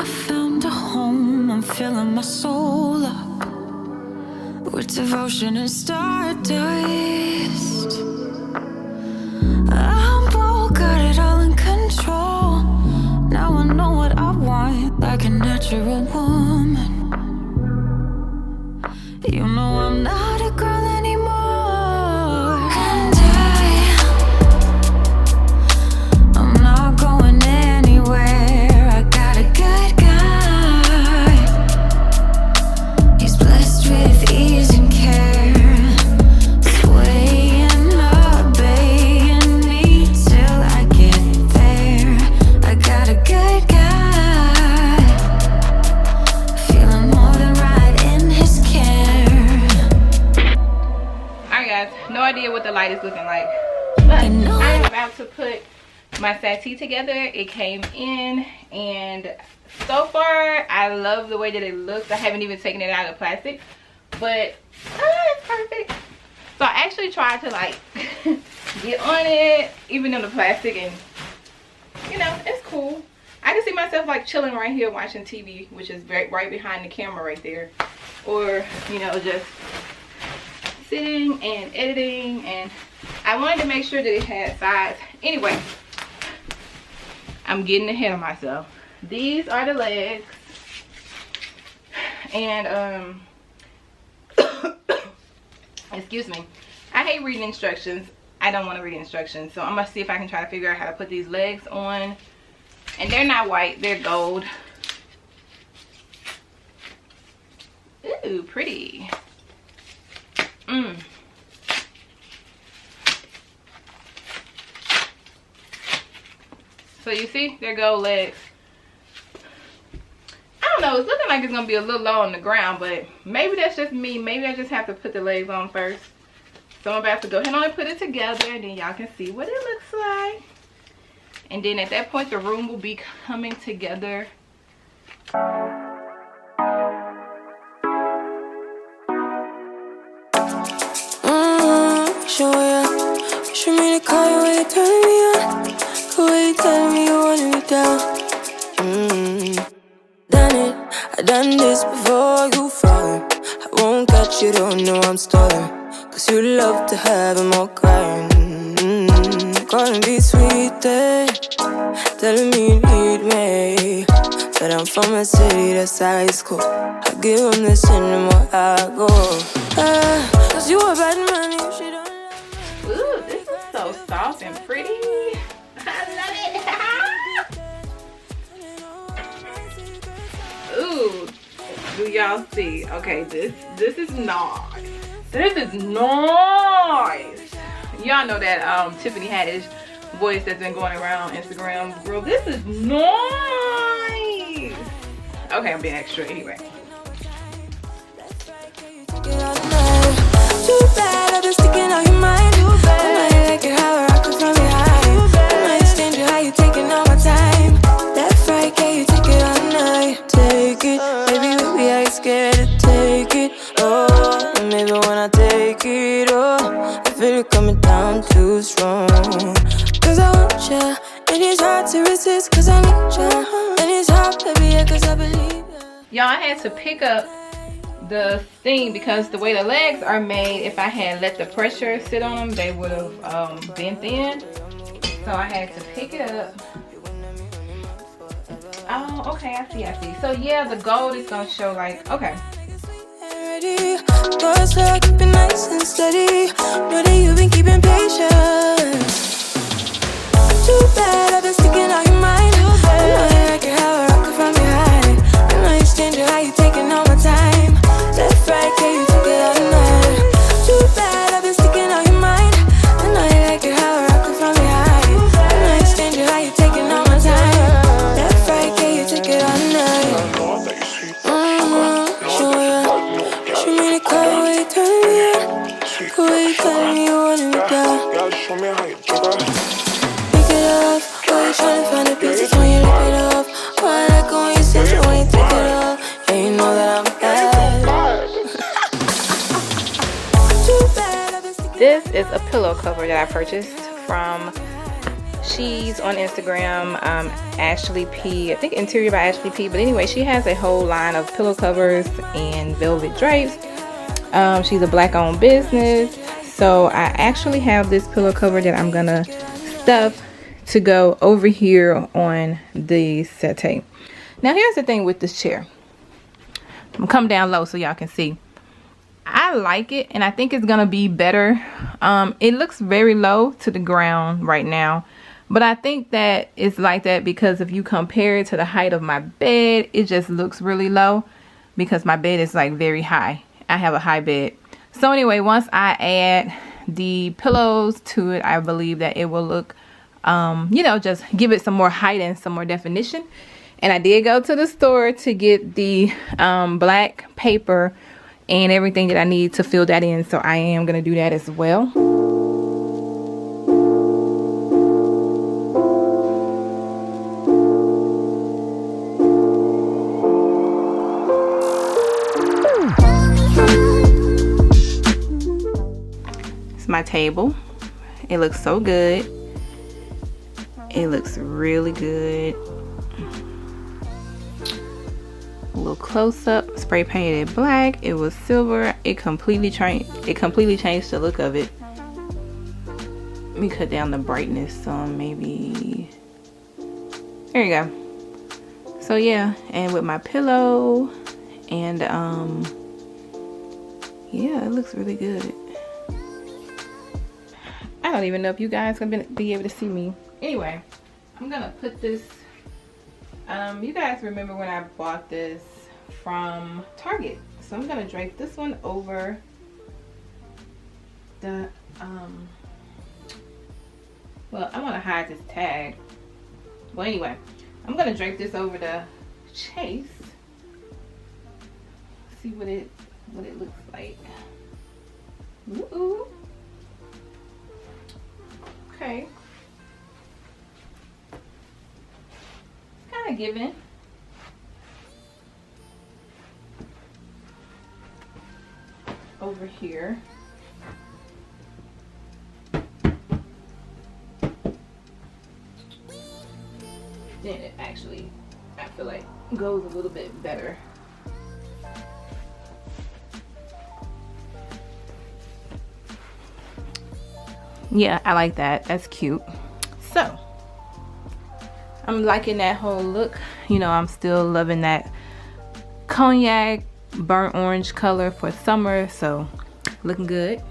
found a home, I'm filling my soul up with devotion and stardust. I'm bold, got it all in control. Now I know what I want, like a natural woman. You know I'm not a girl anymore. And I'm not going anywhere. I got a good guy. He's blessed with ease and care, swaying, obeying me till I get there. I got a good guy, feeling more than right in his care. Alright guys, no idea what the light is looking like, but I am about to put my settee together. It came in, and so far I love the way that it looks. I haven't even taken it out of the plastic, but it's perfect. So I actually tried to like get on it even in the plastic, and you know, it's cool. I can see myself like chilling right here watching TV, which is right behind the camera right there, or you know, just sitting and editing. And I wanted to make sure that it had sides. Anyway, I'm getting ahead of myself. These are the legs, and excuse me, I hate reading instructions. I don't want to read instructions, so I'm gonna see if I can try to figure out how to put these legs on. And they're not white, they're gold. Ooh, pretty. So you see, they're gold legs. I don't know, it's looking like it's gonna be a little low on the ground, but maybe that's just me. Maybe I just have to put the legs on first. So I'm about to go ahead and put it together, and then y'all can see what it looks like. And then at that point, the room will be coming together. Show ya. Show me the car where you turning me on. The way you telling me you wanted me down. Done it, I done this before you falling. I won't catch you, don't know I'm stalling. Cause you love to have them all crying. Calling me sweet, telling me you need me. But I'm from a city that's high school. I give them this anymore, I go. Cause you a bad man, you should don't. Ooh, this is so soft and pretty. I love it. Ooh, do y'all see? Okay, this is nice. This is nice. Y'all know that Tiffany Haddish voice that's been going around Instagram. Girl, this is nice. Okay, I'm being extra anyway. Too bad I've been sticking on your mind. I know you like it how I rock it from behind. I know you stand you how you taking all my time. That's right, can you take it all night? Take it, baby, baby, I ain't scared to take it. Oh, and maybe when I take it, oh, I feel it coming down too strong. Cause I want ya, and it's hard to resist. Cause I need ya, and it's hard, baby, yeah, cause I believe ya. Y'all, I had to pick up the thing because the way the legs are made, if I had let the pressure sit on them, they would have bent in. So I had to pick it up. Oh, okay, I see. So yeah, the gold is gonna show like, okay. Go slow, keep it nice and steady. Know that you've been keeping patience. Too bad I've been sticking on your mind. I know you like it how I rock it from behind. I know you stand you how you taking all my time. Left, right, can you take it all night? Too bad I've been sticking on your mind. I know you like it how I rock it from behind. I know you stand you how you taking all my time. Left, right, can you take it all night? Show ya. Show me the car where you turning me on. The way you telling me you wanted me down. Show me how you do that. Pick it up. Why you trying to find the pieces when you lick it up? Why I like it when you sit it when you take it up? And you know that I'm bad. This is a pillow cover that I purchased from She's on Instagram, Ashley P. I think Interior by Ashley P. But anyway, she has a whole line of pillow covers and velvet drapes. She's a black-owned business. So I actually have this pillow cover that I'm gonna stuff to go over here on the settee. Now here's the thing with this chair. I'm gonna come down low so y'all can see. I like it, and I think it's gonna be better. It looks very low to the ground right now, but I think that it's like that because if you compare it to the height of my bed, it just looks really low because my bed is like very high. I have a high bed. So anyway, once I add the pillows to it, I believe that it will look, you know, just give it some more height and some more definition. And I did go to the store to get the black paper and everything that I need to fill that in. So I am going to do that as well. My table, it looks so good. It looks really good. A little close-up, spray painted black. It was silver. It completely changed the look of it. Let me cut down the brightness some, maybe. There you go. So yeah, and with my pillow and yeah, it looks really good. I don't even know if you guys are gonna be able to see me. Anyway, I'm gonna put this, you guys remember when I bought this from Target. So I'm gonna drape this one over the, well, I wanna hide this tag. Well, anyway, I'm gonna drape this over the chase. See what it looks like. Ooh. Okay. It's kind of given. Over here. Then it actually, I feel like, goes a little bit better. Yeah, I like that. That's cute. So I'm liking that whole look. You know, I'm still loving that cognac burnt orange color for summer, so looking good.